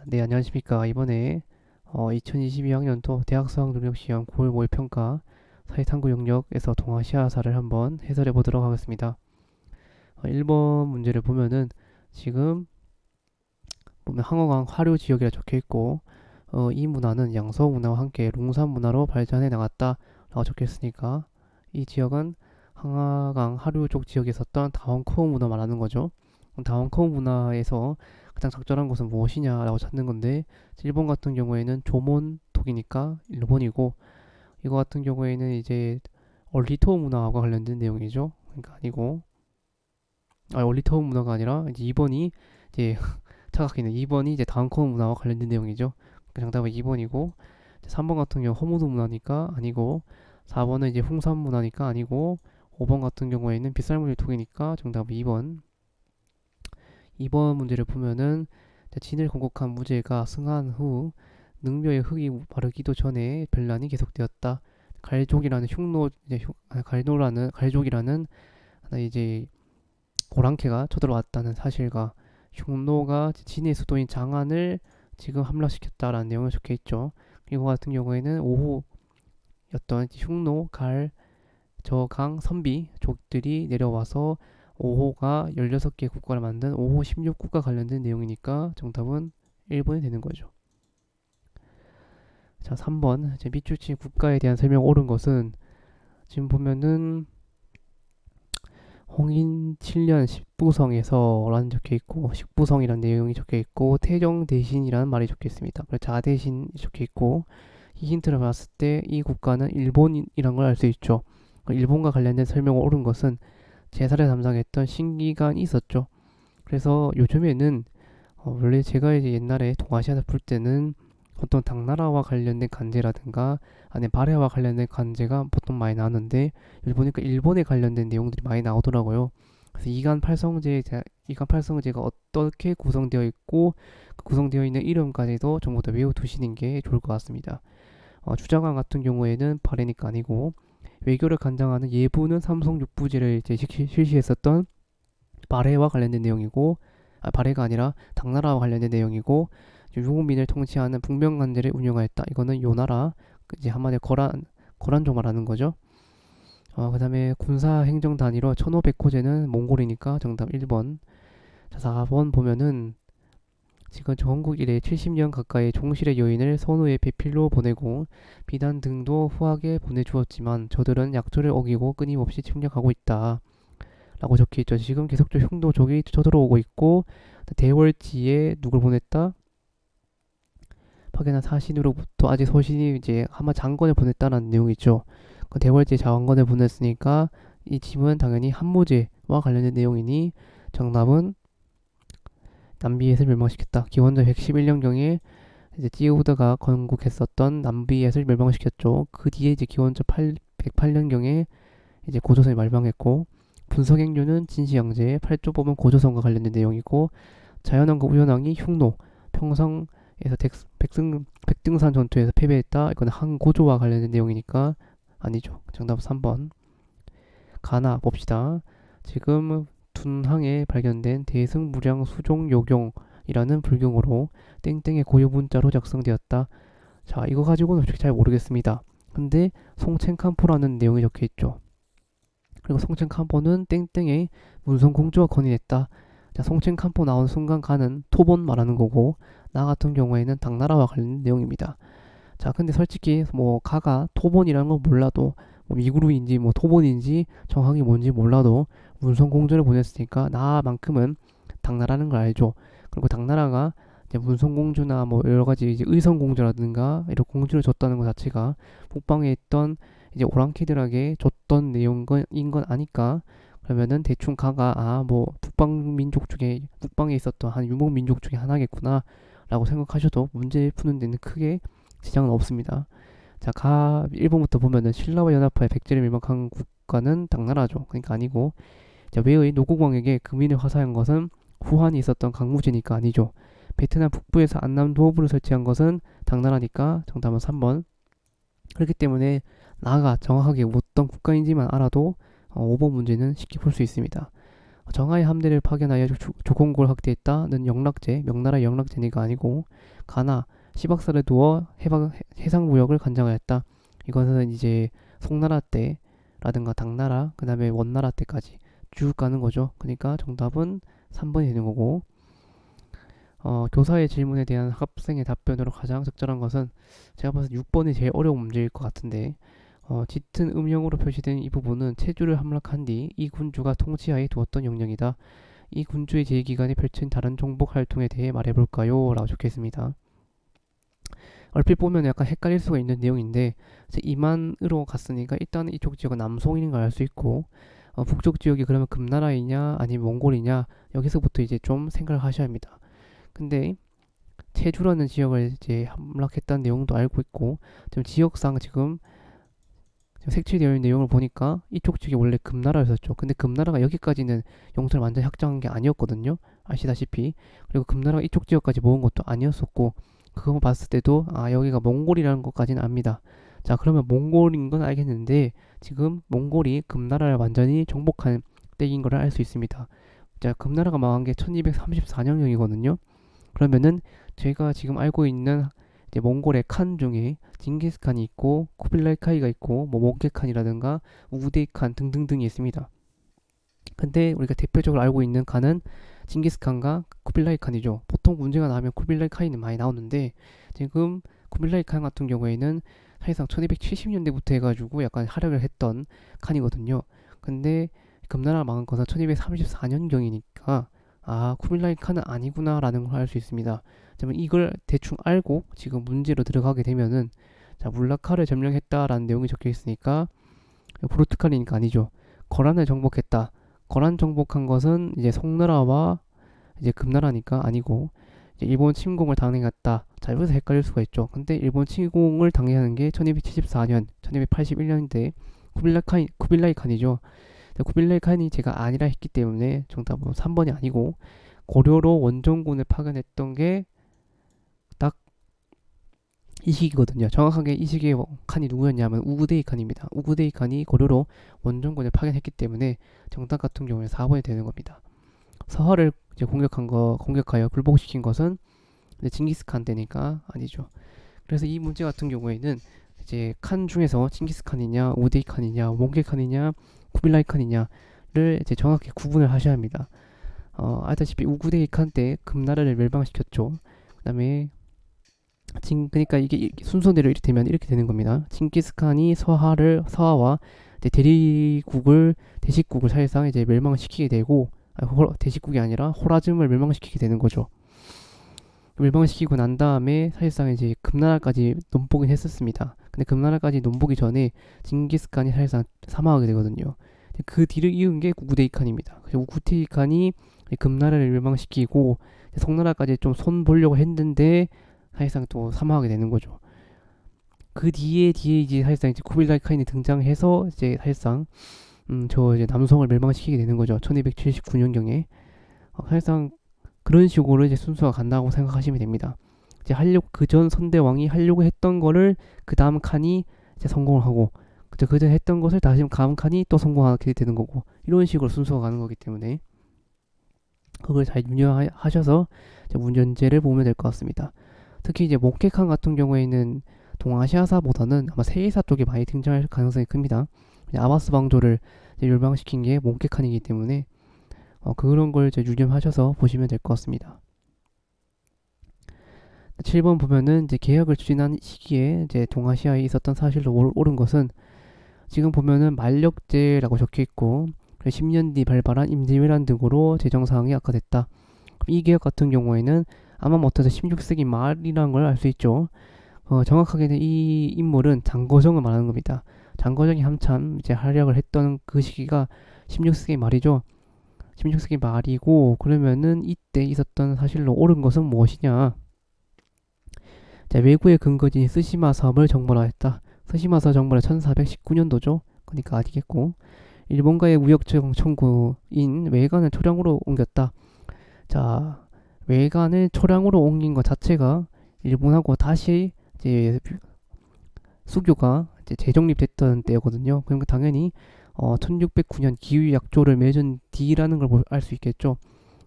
네, 안녕하십니까. 이번에 2022학년도 대학수학능력시험 9월 모의평가 사회탐구 영역에서 동아시아사를 한번 해설해 보도록 하겠습니다. 1번 문제를 보면은 지금 보면 항어강 화류 지역이라 적혀 있고 이 문화는 양서 문화와 함께 룽산 문화로 발전해 나갔다 라고 적혀 있으니까 이 지역은 항아강 하류 쪽 지역에 있었던 다원코우 문화 말하는 거죠. 다원코우 문화에서 가장 적절한 곳은 무엇이냐라고 찾는 건데 일본 같은 경우에는 조몬독이니까 일본이고 이거 같은 경우에는 이제 얼리토 문화와 관련된 내용이죠. 그러니까 아니고 얼리토 문화가 아니라 이제 2번이 이제 착각했네. 2번이 이제 다운코우 문화와 관련된 내용이죠. 그 정답은 2번이고 3번 같은 경우 허무도 문화니까 아니고 4번은 이제 홍산 문화니까 아니고 5번 같은 경우에는 빗살무늬 톡이니까 정답은 2번. 2번 문제를 보면은 진을 건국한 무제가 승한 후 능묘의 흙이 마르기도 전에 변란이 계속되었다. 갈족이라는 흉노 이제 갈노라는 갈족이라는 하나 이제 고랑캐가 쳐들어왔다는 사실과 흉노가 진의 수도인 장안을 지금 함락시켰다라는 내용이 적혀 있죠. 이거 같은 경우에는 5호였던 흉노, 갈, 저강, 선비 족들이 내려와서 5호가 16개 국가를 만든 5호 16국가 관련된 내용이니까 정답은 1번이 되는 거죠. 자, 3번. 밑줄친 국가에 대한 설명 옳은 것은 지금 보면은 홍인 7년 식부성에서 라는 적혀 있고 식부성이라는 내용이 적혀 있고 태정 대신이라는 말이 적혀 있습니다. 그래서 자 대신 적혀 있고 이 힌트를 봤을 때 이 국가는 일본이란 걸 알 수 있죠. 일본과 관련된 설명을 옳은 것은 제사를 담당했던 신기관이 있었죠. 그래서 요즘에는 원래 제가 이제 옛날에 동아시아를 풀 때는 어떤 당나라와 관련된 관제라든가 아니면 발해와 관련된 관제가 보통 많이 나왔는데 보니까 일본에 관련된 내용들이 많이 나오더라고요. 그래서 이간 팔성제가 어떻게 구성되어 있고 그 구성되어 있는 이름까지도 전부 다 외워두시는 게 좋을 것 같습니다. 주장관 같은 경우에는 발해니까 아니고 외교를 관장하는 예부는 삼성 육부제를 이제 실시했었던 발해와 관련된 내용이고 발해가 아니라 당나라와 관련된 내용이고 유목민을 통치하는 북명관제를 운영하였다. 이거는 요나라 이제 한마디로 거란족 말하는 거죠. 그다음에 군사 행정 단위로 1500호제는 몽골이니까 정답 1번. 자, 4번 보면은 지금 전국 이래 70년 가까이 종실의 여인을 선우의 배필로 보내고 비단 등도 후하게 보내주었지만 저들은 약조를 어기고 끊임없이 침략하고 있다. 라고 적혀있죠. 지금 계속적으로 흉노족이 쳐들어오고 있고 대월지에 누굴 보냈다? 파견한 사신으로부터 아직 소신이 이제 하마 장관을 보냈다는 내용이죠. 그 대월제 장관을 보냈으니까 이 집은 당연히 한무제와 관련된 내용이니 정답은 남비엣을 멸망시켰다. 기원전 111년경에 이제 찌우드가 건국했었던 남비엣을 멸망시켰죠. 그 뒤에 이제 기원전 108년경에 이제 고조선이 멸망했고 분석행류는 진시황제, 팔조법은 고조선과 관련된 내용이고 자연왕과 우연왕이 흉노, 평성에서 백등산 전투에서 패배했다. 이건 항고조와 관련된 내용이니까 아니죠. 정답 3번. 가나 봅시다. 지금 둔항에 발견된 대승무량 수종요경이라는 불경으로 땡땡의 고유 문자로 작성되었다. 자, 이거 가지고는 솔직히 잘 모르겠습니다. 근데 송첸칸포라는 내용이 적혀 있죠. 그리고 송첸칸포는 땡땡의 문성공주가 건의했다. 자, 송첸칸포 나온 순간 가는 토본 말하는 거고 나 같은 경우에는 당나라와 관련된 내용입니다. 자, 근데 솔직히 뭐 가가 토본이라는 건 몰라도 뭐 미구루인지 뭐 토본인지 정확히 뭔지 몰라도 문성공주를 보냈으니까 나만큼은 당나라는 걸 알죠. 그리고 당나라가 이제 문성공주나 뭐 여러 가지 이제 의성공주라든가 이런 공주를 줬다는 것 자체가 북방에 있던 이제 오랑캐들에게 줬던 내용인 건 아니까 그러면은 대충 가가 뭐 북방 민족 중에 북방에 있었던 한 유목 민족 중에 하나겠구나라고 생각하셔도 문제 푸는 데는 크게 지장은 없습니다. 자, 가 1번부터 보면은 신라와 연합하여 백제를 밀망한 국가는 당나라죠. 그러니까 아니고 자, 왜의 노국왕에게 금인을 화사한 것은 후한이 있었던 강무지니까 아니죠. 베트남 북부에서 안남 도읍을 설치한 것은 당나라니까 정답은 3번. 그렇기 때문에 나가 정확하게 어떤 국가인지만 알아도 5번 문제는 쉽게 풀 수 있습니다. 정하의 함대를 파견하여 조공국을 확대했다는 영락제, 명나라의 영락제니가 아니고 가나, 시박사를 두어 해상무역을 관장하였다. 이것은 이제 송나라 때라든가 당나라, 그 다음에 원나라 때까지 쭉 가는 거죠. 그러니까 정답은 3번이 되는 거고, 교사의 질문에 대한 학생의 답변으로 가장 적절한 것은 제가 봐서 6번이 제일 어려운 문제일 것 같은데, 짙은 음영으로 표시된 이 부분은 체주를 함락한 뒤 이 군주가 통치하에 두었던 영령이다. 이 군주의 제기간에 펼친 다른 정복 활동에 대해 말해볼까요? 라고 적혀 있습니다. 얼핏 보면 약간 헷갈릴 수가 있는 내용인데, 이만으로 갔으니까 일단 이쪽 지역은 남송인 걸 알 수 있고, 북쪽 지역이 그러면 금나라이냐 아니면 몽골이냐, 여기서부터 이제 좀 생각을 하셔야 합니다. 근데 체주라는 지역을 이제 함락했다는 내용도 알고 있고, 지금 지역상 지금 색칠되어 있는 내용을 보니까 이쪽 지역이 원래 금나라였었죠. 근데 금나라가 여기까지는 영토를 완전히 확장한 게 아니었거든요. 아시다시피. 그리고 금나라가 이쪽 지역까지 모은 것도 아니었었고, 그거 봤을 때도 여기가 몽골이라는 것까지는 압니다. 자, 그러면 몽골인 건 알겠는데 지금 몽골이 금나라를 완전히 정복한 때인 걸 알 수 있습니다. 자, 금나라가 망한 게 1234년경이거든요. 그러면은 제가 지금 알고 있는 이제 몽골의 칸 중에 징기스칸이 있고 쿠빌라이 카이가 있고 뭐 몽케칸이라든가 우구데이 칸 등등등이 있습니다. 근데 우리가 대표적으로 알고 있는 칸은 징기스칸과 쿠빌라이 칸이죠. 보통 문제가 나오면 쿠빌라이 카이는 많이 나오는데 지금 쿠빌라이 칸 같은 경우에는 사실상 1270년대부터 해가지고 약간 활약을 했던 칸이거든요. 근데 금나라 망한 것은 1234년경이니까 쿠빌라이 칸은 아니구나라는 걸 알 수 있습니다. 그러면 이걸 대충 알고 지금 문제로 들어가게 되면은, 자, 물라카를 점령했다라는 내용이 적혀 있으니까 포르투갈이니까 아니죠. 거란을 정복했다. 거란 정복한 것은 이제 송나라와 이제 금나라니까 아니고, 이제 일본 침공을 당행했다. 자, 여기서 헷갈릴 수가 있죠. 근데 일본 침공을 당행하는 게 1274년, 1281년대 쿠빌라이 칸이죠. 쿠빌라이 칸이 제가 아니라 했기 때문에 정답은 3번이 아니고, 고려로 원정군을 파견했던 게 딱 이 시기거든요. 정확하게 이 시기의 칸이 누구였냐면 우구데이 칸입니다. 우구데이 칸이 고려로 원정군을 파견했기 때문에 정답 같은 경우에 4번이 되는 겁니다. 서하를 이제 공격하여 굴복시킨 것은 이제 징기스칸 때니까 아니죠. 그래서 이 문제 같은 경우에는 이제 칸 중에서 징기스칸이냐, 우데이 칸이냐, 몽게 칸이냐, 쿠빌라이 칸이냐를 이제 정확히 구분을 하셔야 합니다. 알다시피 우구데이 칸 때 금나라를 멸망시켰죠. 그다음에 그러니까 이게 순서대로 이렇게 되면 이렇게 되는 겁니다. 징기스칸이 서하와 이제 대식국을 사실상 이제 멸망시키게 되고, 대식국이 아니라 호라즘을 멸망시키게 되는 거죠. 멸망시키고 난 다음에 사실상 이제 금나라까지 넘보긴 했었습니다. 근데 금나라까지 넘보기 전에 징기스칸이 사실상 사망하게 되거든요. 그 뒤를 이은 게 우구데이 칸입니다. 그래서 우구데이 칸이 금나라를 멸망시키고 송나라까지 좀 손 보려고 했는데 사실상 또 사망하게 되는 거죠. 그 뒤에 이제 사실상 이제 쿠빌라이 칸이 등장해서 이제 사실상 이제 남성을 멸망시키게 되는 거죠. 1279년경에 사실상 그런 식으로 이제 순서가 간다고 생각하시면 됩니다. 이제 그전 선대왕이 하려고 했던 거를 그 다음 칸이 이제 성공을 하고, 그전 했던 것을 다시 다음 칸이 또 성공하게 되는 거고, 이런 식으로 순서가 가는 거기 때문에 그걸 잘 유념하셔서 문제를 보면 될 것 같습니다. 특히 이제 몽케칸 같은 경우에는 동아시아사보다는 아마 세계사 쪽에 많이 등장할 가능성이 큽니다. 아바스 왕조를 멸망시킨 게 몽케칸이기 때문에 그런 걸 이제 유념하셔서 보시면 될 것 같습니다. 7번 보면은 이제 개혁을 추진한 시기에 이제 동아시아에 있었던 사실로 옳은 것은, 지금 보면은 만력제라고 적혀 있고 10년 뒤 발발한 임진왜란 등으로 재정 상황이 악화됐다. 이 개혁 같은 경우에는 아마 못해서 16세기 말이라는 걸 알 수 있죠. 정확하게는 이 인물은 장거정을 말하는 겁니다. 장거정이 한참 이제 활약을 했던 그 시기가 16세기 말이죠. 16세기 말이고, 그러면은 이때 있었던 사실로 옳은 것은 무엇이냐? 자, 외구의 근거지인 스시마 섬을 정벌하였다. 스시마 섬 정벌은 1419년도죠. 그러니까 아니겠고, 일본과의 무역 청구인 외관을 초량으로 옮겼다. 자, 외관을 초량으로 옮긴 것 자체가 일본하고 다시 이제 수교가 이제 재정립됐던 때거든요. 그러니까 당연히 1609년 기위 약조를 맺은 뒤라는 걸 알 수 있겠죠.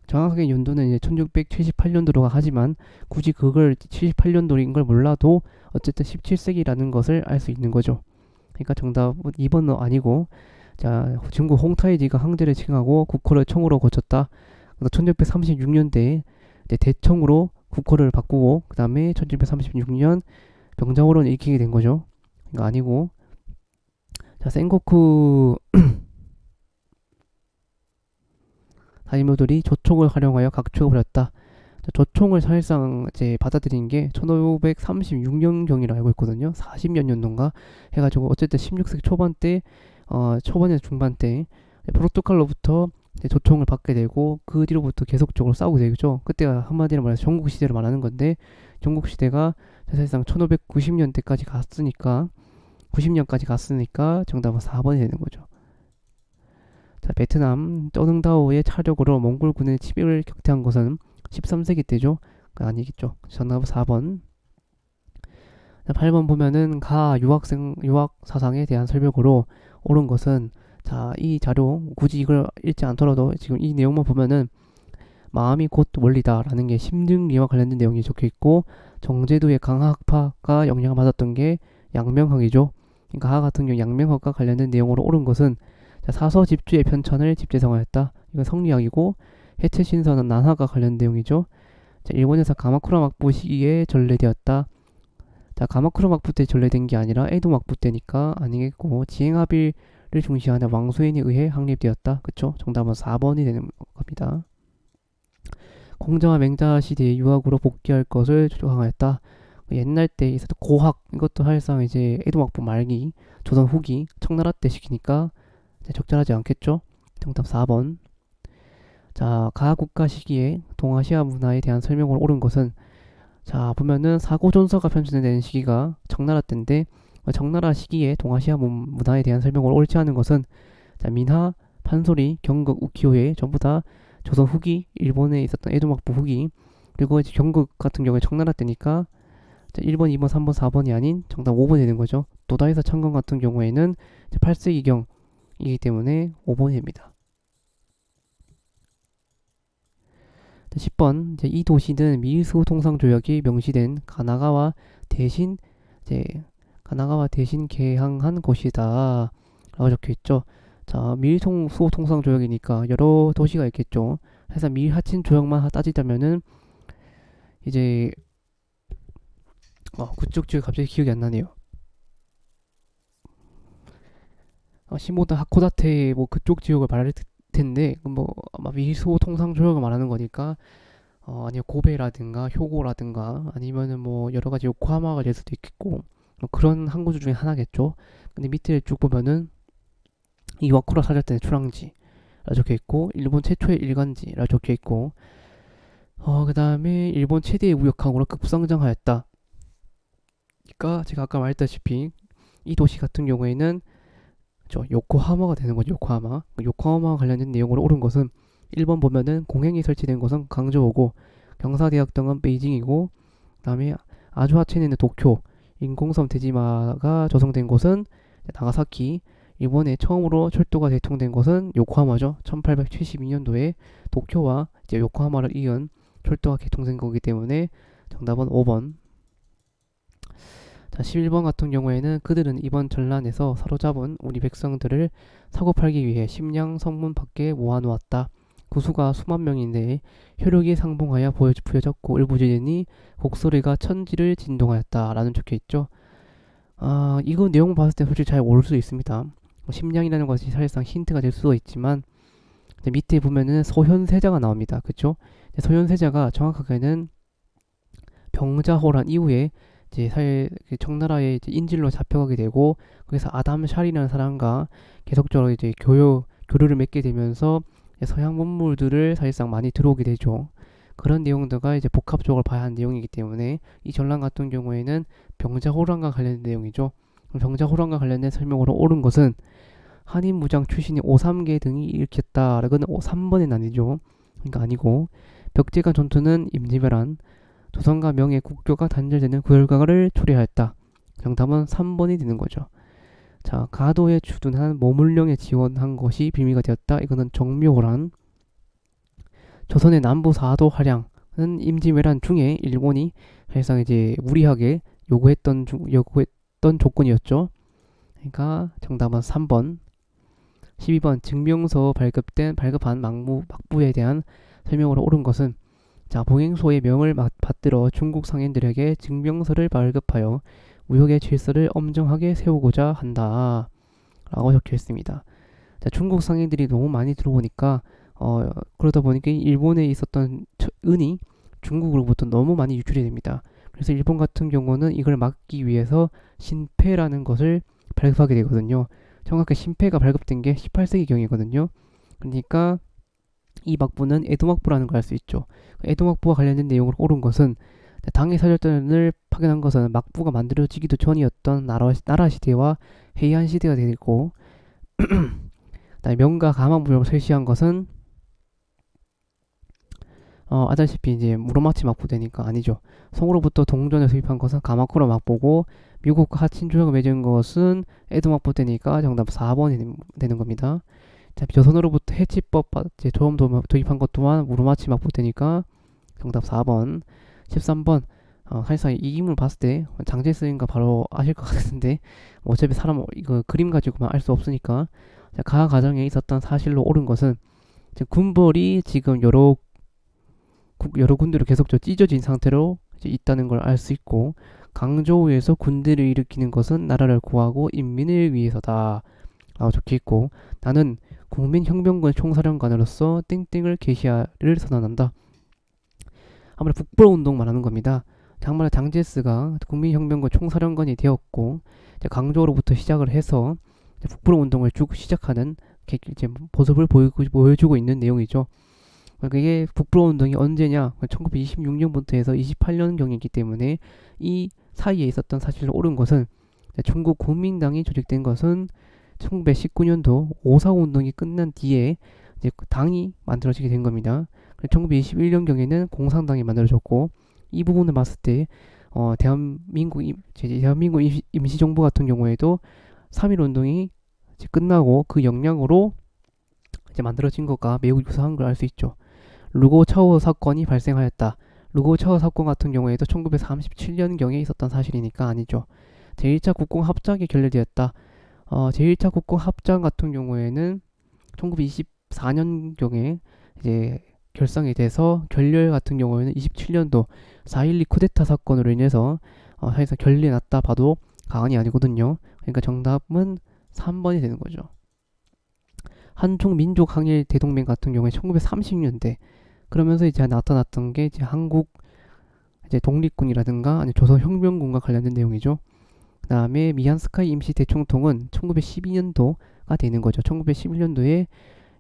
정확하게 연도는 이제 1678년도로가 하지만 굳이 그걸 78년도인 걸 몰라도 어쨌든 17세기라는 것을 알 수 있는 거죠. 그러니까 정답은 2번은 아니고, 자, 중국 홍타이지가 항제를 칭하고 국호를 청으로 고쳤다. 1636년대에 대청으로 국호를 바꾸고 그 다음에 1736년 병자호론을 일으키게 된 거죠. 이거 아니고, 자, 센고쿠 다이모들이 조총을 활용하여 각축을 벌였다. 조총을 사실상 이제 받아들인 게 1536년경이라 알고 있거든요. 40년 연도인가 해가지고 어쨌든 16세기 초반 때, 초반에서 중반 때 포르투갈로부터 조총을 받게 되고 그 뒤로부터 계속적으로 싸우게 되죠. 그때가 한마디로 말해서 전국 시대를 말하는 건데, 전국 시대가 사실상 1590년대까지 갔으니까 90년까지 갔으니까 정답은 4번이 되는 거죠. 자, 베트남 떠능다오의 차력으로 몽골군의 치비를 격퇴한 것은 13세기 때죠. 아니겠죠. 정답은 4번. 자, 8번 보면은 가 유학 사상에 대한 설명으로 옳은 것은, 자, 이 자료 굳이 이걸 읽지 않더라도 지금 이 내용만 보면은 마음이 곧 원리다라는 게 심증리와 관련된 내용이 적혀 있고, 정제도의 강학파가 영향을 받았던 게 양명학이죠. 그러니까 하 같은 경우 양명학과 관련된 내용으로 옳은 것은, 자, 사서 집주의 편찬을 집재성하였다. 이건 성리학이고, 해체 신선은 난하가 관련 내용이죠. 자, 일본에서 가마쿠라 막부 시기에 전래되었다. 자, 가마쿠라 막부 때 전래된 게 아니라 에도 막부 때니까 아니겠고, 지행합의를 중시하는 왕수인에 의해 확립되었다. 그쵸? 정답은 4번이 되는 겁니다. 공자와 맹자 시대에 유학으로 복귀할 것을 조정하였다. 옛날 때 있었던 고학, 이것도 사실상 이제 에도 막부 말기, 조선 후기, 청나라 때 시키니까 적절하지 않겠죠? 정답 4번. 자, 가국가 시기에 동아시아 문화에 대한 설명으로 옳은 것은, 자, 보면은 사고존서가 편찬된 시기가 청나라 때인데, 청나라 시기에 동아시아 문화에 대한 설명으로 옳지 않은 것은, 자, 민하, 판소리, 경극, 우키요에 전부 다 조선 후기, 일본에 있었던 에도막부 후기, 그리고 이제 경극 같은 경우에 청나라 때니까, 자, 1번, 2번, 3번, 4번이 아닌 정답 5번이 되는 거죠. 도다이사 창건 같은 경우에는 8세기경이기 때문에 5번이 됩니다. 10번, 이제 이 도시는 미일수 통상조약이 명시된 가나가와 대신 개항한 곳이다 라고 적혀있죠. 자, 미일수 통상조약이니까 여러 도시가 있겠죠. 그래서 미일 하친 조약만 따지자면은 이제 그쪽 지역 갑자기 기억이 안 나네요. 시모다 하코다테 뭐 그쪽 지역을 말할 텐데, 뭐 아마 미소 통상 조약을 말하는 거니까, 아니면 고베라든가 효고라든가 아니면은 뭐 여러 가지 요코하마가 될 수도 있겠고, 뭐 그런 항구주 중에 하나겠죠. 근데 밑에 쭉 보면은 이와쿠라 사절단의 출항지라 적혀 있고, 일본 최초의 일간지라 적혀 있고, 그 다음에 일본 최대의 무역항으로 급성장하였다. 그러니까 제가 아까 말했다시피 이 도시 같은 경우에는 요코하마가 되는 거죠. 요코하마 관련된 내용으로 옳은 것은, 1번 보면은 공행이 설치된 곳은 강저우고, 경사대학 등은 베이징이고, 그 다음에 아주하천에 있는 도쿄, 인공섬 대지마가 조성된 곳은 나가사키, 일본에 처음으로 철도가 개통된 곳은 요코하마죠. 1872년도에 도쿄와 이제 요코하마를 이은 철도가 개통된 거기 때문에 정답은 5번. 자, 11번 같은 경우에는 그들은 이번 전란에서 사로잡은 우리 백성들을 사고 팔기 위해 심양 성문 밖에 모아놓았다. 그 수가 수만 명인데 혈육이 상봉하여 부여졌고 울부짖으니 곡소리가 천지를 진동하였다 라는 적혀있죠. 이거 내용 봤을 때 솔직히 잘 모를 수도 있습니다. 심양이라는 것이 사실상 힌트가 될 수도 있지만, 밑에 보면은 소현세자가 나옵니다. 그쵸? 소현세자가 정확하게는 병자호란 이후에 이제 청나라의 이제 인질로 잡혀가게 되고, 거기서 아담 샬이라는 사람과 계속적으로 이제 교류를 맺게 되면서 서양 문물들을 사실상 많이 들어오게 되죠. 그런 내용들과 이제 복합적으로 봐야 하는 내용이기 때문에 이 전란 같은 경우에는 병자호란과 관련된 내용이죠. 병자호란과 관련된 설명으로 옳은 것은, 한인 무장 출신이 오삼계 등이 일으켰다라고는 3번은 아니죠. 그러니까 아니고, 벽제간 전투는 임진왜란, 조선과 명의 국교가 단절되는 그 결과를 초래하였다. 정답은 3번이 되는 거죠. 자, 가도에 주둔한 머물령에 지원한 것이 빌미가 되었다. 이거는 정묘호란. 조선의 남부 4도 활양은 임진왜란 중에 일본이 사실상 이제 무리하게 요구했던 조건이었죠. 그러니까 정답은 3번. 12번 증명서 발급한 막부에 대한 설명으로 옳은 것은 자, 봉행소의 명을 받들어 중국 상인들에게 증명서를 발급하여 무역의 질서를 엄정하게 세우고자 한다. 라고 적혀 있습니다. 자, 중국 상인들이 너무 많이 들어오니까 그러다 보니까 일본에 있었던 은이 중국으로부터 너무 많이 유출이 됩니다. 그래서 일본 같은 경우는 이걸 막기 위해서 신패라는 것을 발급하게 되거든요. 정확히 신패가 발급된 게 18세기경이거든요. 그러니까 이 막부는 에도막부라는 걸 알 수 있죠. 에도막부와 관련된 내용으로 옳은 것은 당의 사절단을 파견한 것은 막부가 만들어지기도 전이었던 나라 시대와 해이안 시대가 되고 명가 가망부를 설치한 것은 아다시피 이제 무로마치 막부되니까 아니죠. 송으로부터 동전을 수입한 것은 가마쿠라 막부고 미국과 하친 조약을 맺은 것은 에도 막부되니까 정답 4번이 되는 겁니다. 자, 조선으로부터 해치법 조험 도입한 것 또한 무로마치 막부되니까 정답 4번. 13번. 사실상 이 인물 봤을 때 장제스인가 바로 아실 것 같은데 어차피 사람 이거 그림 가지고만 알 수 없으니까 자, 가 가정에 있었던 사실로 옳은 것은 군벌이 지금 여러 군대로 계속 찢어진 상태로 있다는 걸 알 수 있고 강조우에서 군대를 일으키는 것은 나라를 구하고 인민을 위해서다 라고 적혀있고 나는 국민혁명군 총사령관으로서 땡땡을 게시하를 선언한다. 아무래도 북벌운동 말하는 겁니다. 장마라 장제스가 국민혁명군 총사령관이 되었고 강조로부터 시작을 해서 북벌운동을 쭉 시작하는 이제 모습을 보여주고 있는 내용이죠. 그게 북불운동이 언제냐? 1926년부터 해서 28년경이기 때문에 이 사이에 있었던 사실로 옳은 것은 중국 국민당이 조직된 것은 1919년도 5.4운동이 끝난 뒤에 이제 당이 만들어지게 된 겁니다. 1921년경에는 공산당이 만들어졌고 이 부분을 봤을 때 대한민국 임시정부 같은 경우에도 3.1운동이 끝나고 그 영향으로 이제 만들어진 것과 매우 유사한 걸 알 수 있죠. 루고차오 사건이 발생하였다. 루고차오 사건 같은 경우에도 1937년경에 있었던 사실이니까 아니죠. 제1차 국공합작이 결렬되었다. 제1차 국공합작 같은 경우에는 1924년경에 이제 결성이 돼서 결렬 같은 경우에는 27년도 4.12 쿠데타 사건으로 인해서 사실상 결렬이 났다 봐도 과언이 아니거든요. 그러니까 정답은 3번이 되는 거죠. 한중 민족 항일 대동맹 같은 경우에 1930년대 그러면서 이제 나타났던 게 이제 한국 이제 독립군이라든가 아니 조선혁명군과 관련된 내용이죠. 그 다음에 미얀스카이 임시 대총통은 1912년도가 되는 거죠. 1911년도에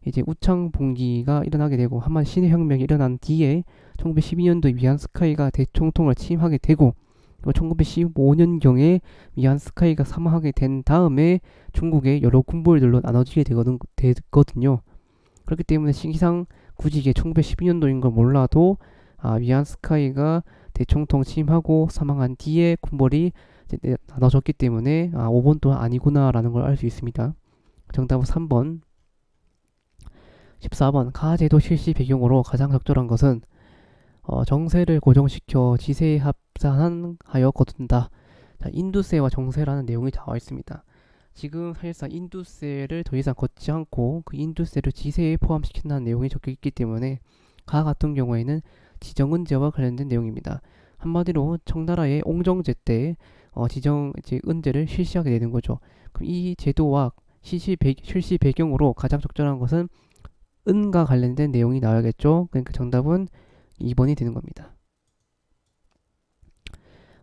이제 우창봉기가 일어나게 되고 한만 신해혁명이 일어난 뒤에 1912년도에 미얀스카이가 대총통을 취임하게 되고 1915년경에 미얀스카이가 사망하게 된 다음에 중국의 여러 군벌들로 나눠지게 되거든요. 그렇기 때문에 시기상 굳이 이게 1912년도인 걸 몰라도 미얀스카이가 대총통 취임하고 사망한 뒤에 군벌이 이제 나눠졌기 때문에 5번 또한 아니구나라는 걸 알 수 있습니다. 정답은 3번. 14번 가제도 실시 배경으로 가장 적절한 것은 정세를 고정시켜 지세에 합산하여 거둔다. 자, 인두세와 정세라는 내용이 나와 있습니다. 지금 사실상 인두세를 더 이상 걷지 않고 그 인두세를 지세에 포함시킨다는 내용이 적혀 있기 때문에 가 같은 경우에는 지정은제와 관련된 내용입니다. 한마디로 청나라의 옹정제 때 이제 은제를 실시하게 되는 거죠. 그럼 이 제도와 실시 배경으로 가장 적절한 것은 은과 관련된 내용이 나와야겠죠. 그러니까 정답은 2번이 되는 겁니다.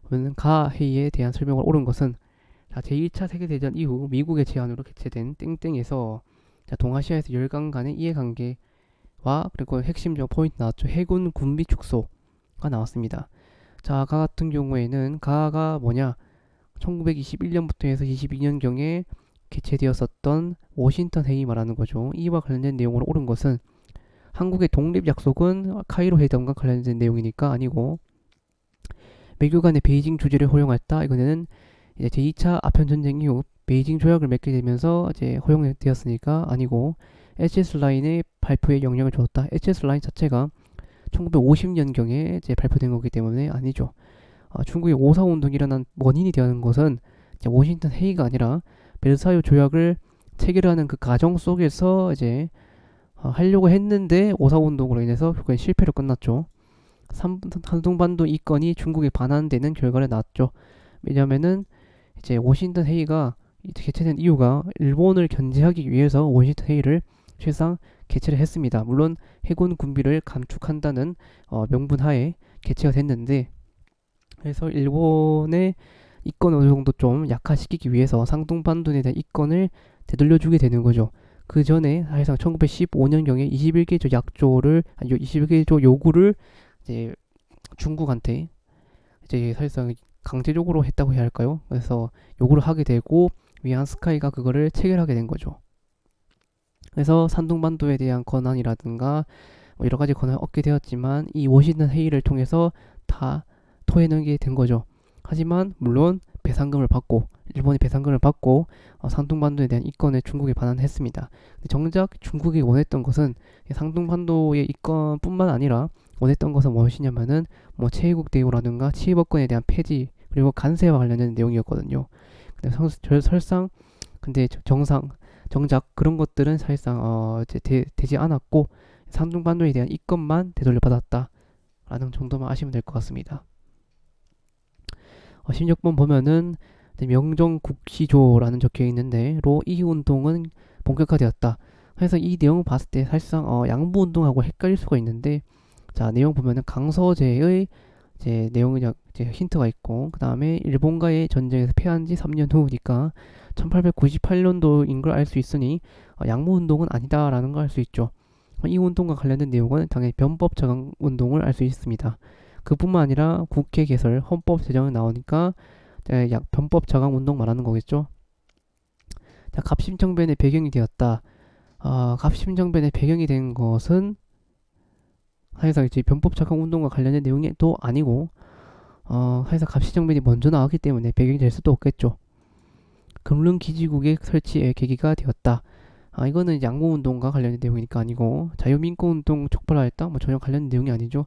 그러면 가 회의에 대한 설명을 옳은 것은 제1차 세계대전 이후 미국의 제안으로 개최된 땡땡에서 동아시아에서 열강 간의 이해관계와 그리고 핵심적 포인트 나왔죠. 해군 군비 축소가 나왔습니다. 자, 가 같은 경우에는 가가 뭐냐? 1921년부터 해서 22년경에 개최되었었던 워싱턴 회의 말하는 거죠. 이와 관련된 내용으로 옳은 것은 한국의 독립 약속은 카이로 회담과 관련된 내용이니까 아니고 외교관의 베이징 주재를 허용했다. 이거는 이제 제2차 아편 전쟁 이후 베이징 조약을 맺게 되면서 이제 허용되었으니까 아니고, HS 라인의 발표에 영향을 줬다. HS 라인 자체가 1950년경에 이제 발표된 거기 때문에 아니죠. 중국의 오사운동이 일어난 원인이 되는 것은 이제 워싱턴 회의가 아니라 벨사유 조약을 체결하는 그 과정 속에서 이제 하려고 했는데 오사운동으로 인해서 결국엔 실패로 끝났죠. 한동반도 이 건이 중국에 반환되는 결과를 낳았죠. 왜냐면은 이제 워싱턴 회의가 개최된 이유가 일본을 견제하기 위해서 워싱턴 회의를 실상 개최를 했습니다. 물론 해군 군비를 감축한다는 명분 하에 개최가 됐는데, 그래서 일본의 이권 어느 정도 좀 약화시키기 위해서 상동반도에 대한 이권을 되돌려주게 되는 거죠. 그 전에 사실상 1915년경에 21개조 약조를, 아니 21개조 요구를 이제 중국한테 이제 사실상 강제적으로 했다고 해야 할까요? 그래서 요구를 하게 되고 위안스카이가 그거를 체결하게 된 거죠. 그래서 산둥반도에 대한 권한이라든가 뭐 여러 가지 권한을 얻게 되었지만 이 워싱턴 회의를 통해서 다 토해내게 된 거죠. 하지만 물론 배상금을 받고 일본이 배상금을 받고 상동반도에 대한 이권에 중국이 반환했습니다. 정작 중국이 원했던 것은 상동반도의 이권뿐만 아니라 원했던 것은 무엇이냐면은 뭐 체위국 대우라든가 치위법권에 대한 폐지 그리고 간세와 관련된 내용이었거든요. 근데 설상 근데 정작 그런 것들은 사실상 되지 않았고 상동반도에 대한 이권만 되돌려받았다라는 정도만 아시면 될 것 같습니다. 16번 보면은 명정국시조라는 적혀 있는데 로 이웃운동은 본격화되었다. 그래서 이 내용 봤을 때 사실상 양부운동하고 헷갈릴 수가 있는데, 자 내용 보면은 강서제의 이제 내용이 이제 힌트가 있고, 그 다음에 일본과의 전쟁에서 패한 지 3년 후니까 1898년도인 걸 알 수 있으니 양무운동은 아니다라는 걸 알 수 있죠. 이 운동과 관련된 내용은 당연히 변법 저강 운동을 알 수 있습니다. 그뿐만 아니라 국회 개설, 헌법 제정이 나오니까 변법 저강 운동 말하는 거겠죠. 자, 갑심정변의 배경이 되었다. 갑심정변의 배경이 된 것은 사실상 이제 변법 저강 운동과 관련된 내용이 또 아니고, 사실상 갑심정변이 먼저 나왔기 때문에 배경이 될 수도 없겠죠. 금릉기지국의 설치의 계기가 되었다. 이거는 양모운동과 관련된 내용이니까 아니고, 자유민권운동 촉발하였다. 뭐 전혀 관련된 내용이 아니죠.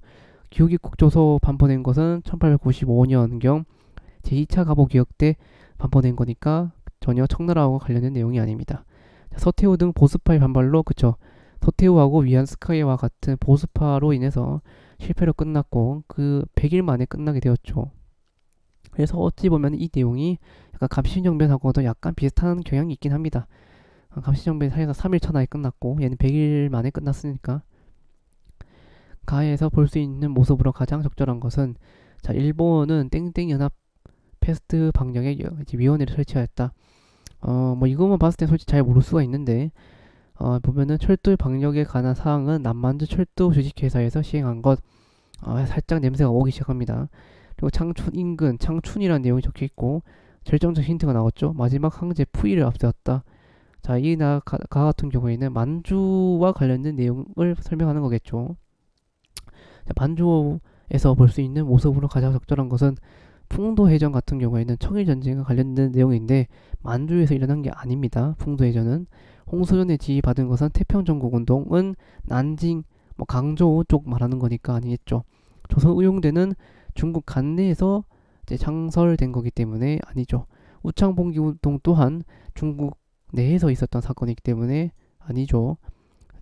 기후기국조서 반포된 것은 1895년경 제2차 갑오개혁 때 반포된 거니까 전혀 청나라하고 관련된 내용이 아닙니다. 서태후 등 보수파의 반발로, 그쵸, 서태후하고 위안스카이와 같은 보수파로 인해서 실패로 끝났고 그 100일 만에 끝나게 되었죠. 그래서 어찌 보면 이 내용이 약간 갑신정변하고도 약간 비슷한 경향이 있긴 합니다. 갑신정변이 사실상 3일 천하에 끝났고 얘는 100일 만에 끝났으니까. 가에서 볼 수 있는 모습으로 가장 적절한 것은, 자 일본은 땡땡 연합 패스트 방역의 위원회를 설치하였다. 뭐 이것만 봤을 때 솔직히 잘 모를 수가 있는데, 보면은 철도 방역에 관한 사항은 남만주 철도 주식회사에서 시행한 것. 살짝 냄새가 오기 시작합니다. 그리고 창춘 인근 창춘이라는 내용이 적혀 있고 결정적 힌트가 나왔죠. 마지막 항제 푸이를 앞세웠다. 자, 이 같은 경우에는 만주와 관련된 내용을 설명하는 거겠죠. 자, 만주에서 볼 수 있는 모습으로 가장 적절한 것은 풍도해전 같은 경우에는 청일전쟁과 관련된 내용인데 만주에서 일어난 게 아닙니다. 풍도해전은 홍수전에 지휘받은 것은 태평전국운동은 난징, 뭐 강저우 쪽 말하는 거니까 아니겠죠. 조선의용대는 중국 간내에서 이제 창설된 거기 때문에 아니죠. 우창봉기운동 또한 중국 내에서 있었던 사건이기 때문에 아니죠.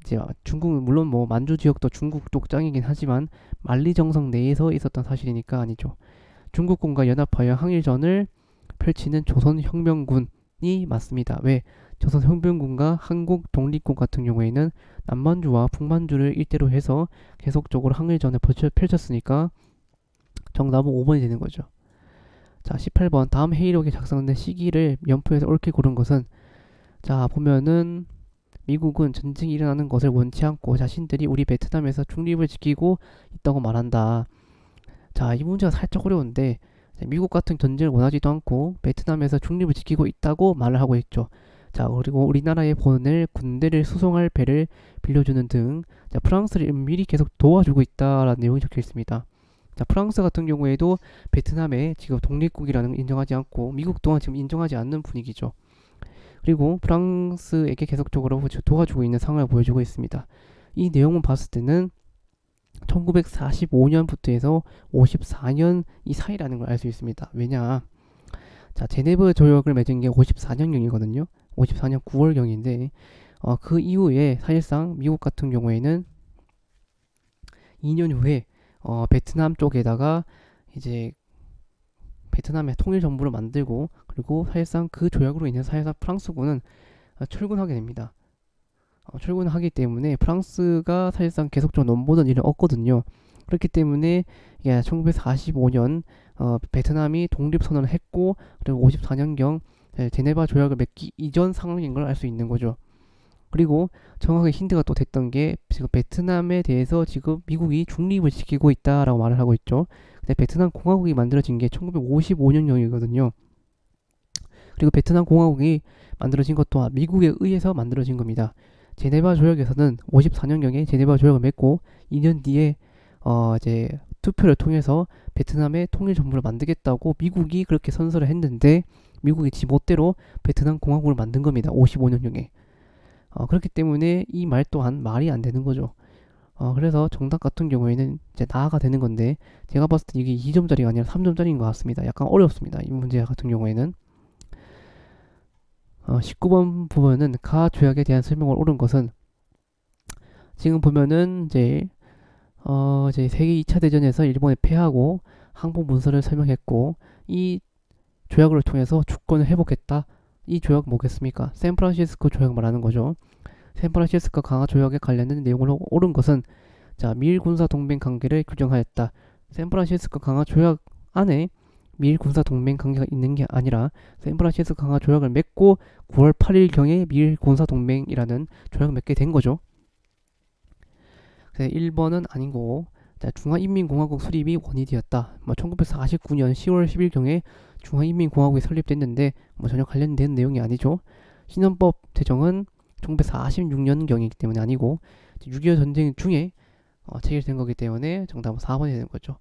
이제 중국은 물론 뭐 만주 지역도 중국 쪽 짱이긴 하지만 만리정성 내에서 있었던 사실이니까 아니죠. 중국군과 연합하여 항일전을 펼치는 조선혁명군이 맞습니다. 왜? 조선혁명군과 한국 독립군 같은 경우에는 남만주와 북만주를 일대로 해서 계속적으로 항일전을 펼쳤으니까 정답은 5번이 되는 거죠. 자, 18번 다음 회의록에 작성된 시기를 연표에서 옳게 고른 것은, 자 보면은 미국은 전쟁이 일어나는 것을 원치 않고 자신들이 우리 베트남에서 중립을 지키고 있다고 말한다. 자, 이 문제가 살짝 어려운데, 미국 같은 전쟁을 원하지도 않고 베트남에서 중립을 지키고 있다고 말을 하고 있죠. 자, 그리고 우리나라에 보낼 군대를 수송할 배를 빌려주는 등, 자, 프랑스를 은밀히 계속 도와주고 있다라는 내용이 적혀 있습니다. 자, 프랑스 같은 경우에도 베트남에 지금 독립국이라는 걸 인정하지 않고 미국 또한 지금 인정하지 않는 분위기죠. 그리고 프랑스에게 계속적으로 도와주고 있는 상황을 보여주고 있습니다. 이 내용을 봤을 때는 1945년부터 해서 54년 이 사이라는 걸 알 수 있습니다. 왜냐? 자, 제네브 조약을 맺은 게 54년경이거든요. 54년 9월경인데 그 이후에 사실상 미국 같은 경우에는 2년 후에 베트남 쪽에다가 이제 베트남의 통일 정부를 만들고 그리고 사실상 그 조약으로 인해서 사실상 프랑스군은 출군하게 됩니다. 출근하기 때문에 프랑스가 사실상 계속적으로 넘보던 일은 없거든요. 그렇기 때문에 1945년 베트남이 독립선언을 했고 그리고 54년경 제네바 조약을 맺기 이전 상황인 걸 알 수 있는 거죠. 그리고 정확하게 힌트가 또 됐던 게 지금 베트남에 대해서 지금 미국이 중립을 지키고 있다라고 말을 하고 있죠. 근데 베트남 공화국이 만들어진 게 1955년경이거든요. 그리고 베트남 공화국이 만들어진 것 또한 미국에 의해서 만들어진 겁니다. 제네바 조약에서는 54년경에 제네바 조약을 맺고 2년 뒤에 이제 투표를 통해서 베트남의 통일 정부를 만들겠다고 미국이 그렇게 선서를 했는데 미국이 지멋대로 베트남 공화국을 만든 겁니다. 55년경에. 그렇기 때문에 이 말 또한 말이 안 되는 거죠. 그래서 정답 같은 경우에는 이제 나아가 되는 건데 제가 봤을 때 이게 2점짜리가 아니라 3점짜리인 것 같습니다. 약간 어렵습니다. 이 문제 같은 경우에는. 19번 부분은 가 조약에 대한 설명을 옳은 것은 지금 보면은 이제 세계 2차 대전에서 일본에 패하고 항복 문서를 설명했고 이 조약을 통해서 주권을 회복했다. 이 조약 뭐겠습니까? 샌프란시스코 조약 말하는 거죠. 샌프란시스코 강화 조약에 관련된 내용을 옳은 것은 자, 미일 군사 동맹 관계를 규정하였다. 샌프란시스코 강화 조약 안에 미일 군사 동맹 관계가 있는 게 아니라 샌프란시스코 강화 조약을 맺고 9월 8일경에 미일 군사 동맹이라는 조약을 맺게 된 거죠. 그래서 1번은 아니고 중화인민공화국 수립이 원인이 되었다. 1949년 10월 10일경에 중화인민공화국이 설립됐는데 전혀 관련된 내용이 아니죠. 신헌법 제정은 1946년경이기 때문에 아니고 6.25 전쟁 중에 체결된 거기 때문에 정답은 4번이 되는 거죠.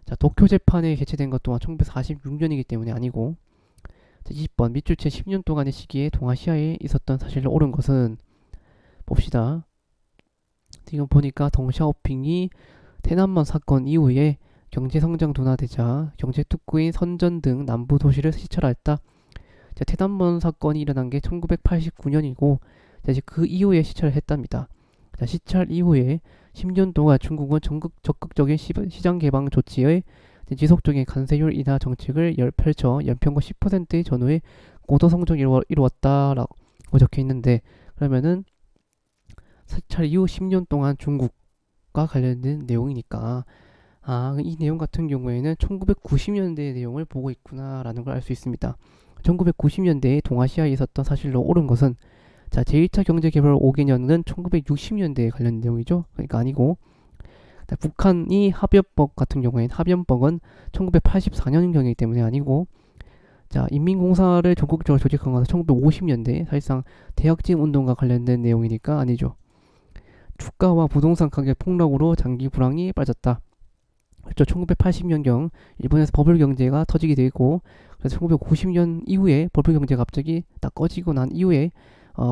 자, 도쿄 재판이 개최된 것 또한 1946년이기 때문에 아니고 20번 밑줄 채 10년 동안의 시기에 동아시아에 있었던 사실을 옳은 것은 봅시다. 지금 보니까 덩샤오핑이 테난먼 사건 이후에 경제성장 둔화되자 경제특구인 선전 등 남부 도시를 시찰하였다. 자, 테난먼 사건이 일어난 게 1989년이고 그 이후에 시찰을 했답니다. 자, 시찰 이후에 10년 동안 중국은 적극적인 시장 개방 조치의 지속적인 관세율 인하 정책을 펼쳐 연평균 10%의 전후에 고도 성장을 이루었다라고 적혀 있는데 그러면은 시찰 이후 10년 동안 중국과 관련된 내용이니까 이 내용 같은 경우에는 1990년대의 내용을 보고 있구나라는 걸 알 수 있습니다. 1990년대에 동아시아에 있었던 사실로 옳은 것은 자, 제1차 경제개발 5개년은 1960년대에 관련된 내용이죠. 그러니까 아니고 북한이 합의법 같은 경우에는 합의법은 1984년경이기 때문에 아니고 자, 인민공사를 전국적으로 조직한 것은 1950년대 사실상 대학집 운동과 관련된 내용이니까 아니죠. 주가와 부동산 가격 폭락으로 장기 불황이 빠졌다. 그렇죠. 1980년경 일본에서 버블 경제가 터지게 되고 그래서 1990년 이후에 버블 경제가 갑자기 딱 꺼지고 난 이후에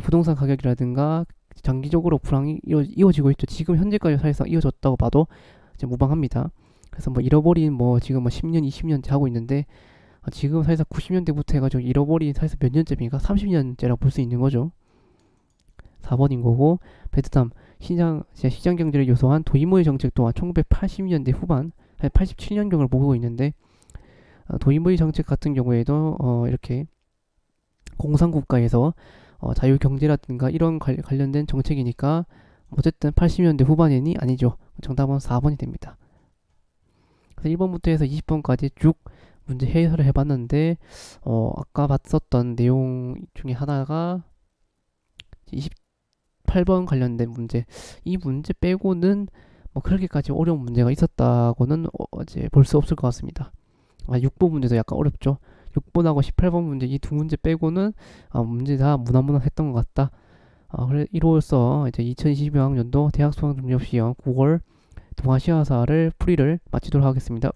부동산 가격이라든가 장기적으로 불황이 이어지고 있죠. 지금 현재까지 사실상 이어졌다고 봐도 이제 무방합니다. 그래서 잃어버린 지금 10년, 20년째 하고 있는데 지금 사실상 90년대부터 해가지고 잃어버린 사실상 몇 년째입니까? 30년째라고 볼 수 있는 거죠. 4번인 거고 베트남 시장 경제를 요소한 도이모의 정책 또한 1980년대 후반 87년경을 보고 있는데 도이모의 정책 같은 경우에도 이렇게 공산국가에서 자유경제라든가 이런 관련된 정책이니까 어쨌든 80년대 후반이니 아니죠. 정답은 4번이 됩니다. 그래서 1번부터 해서 20번까지 쭉 문제 해설을 해봤는데 아까 봤었던 내용 중에 하나가 28번 관련된 문제 이 문제 빼고는 그렇게까지 어려운 문제가 있었다고는 이제 볼 수 없을 것 같습니다. 6번 문제도 약간 어렵죠. 6번하고 18번 문제 이 두 문제 빼고는 문제 다 무난무난했던 것 같다. 그래 이로써 이제 2022학년도 대학 수학능력시험 9월 동아시아사를 풀이를 마치도록 하겠습니다.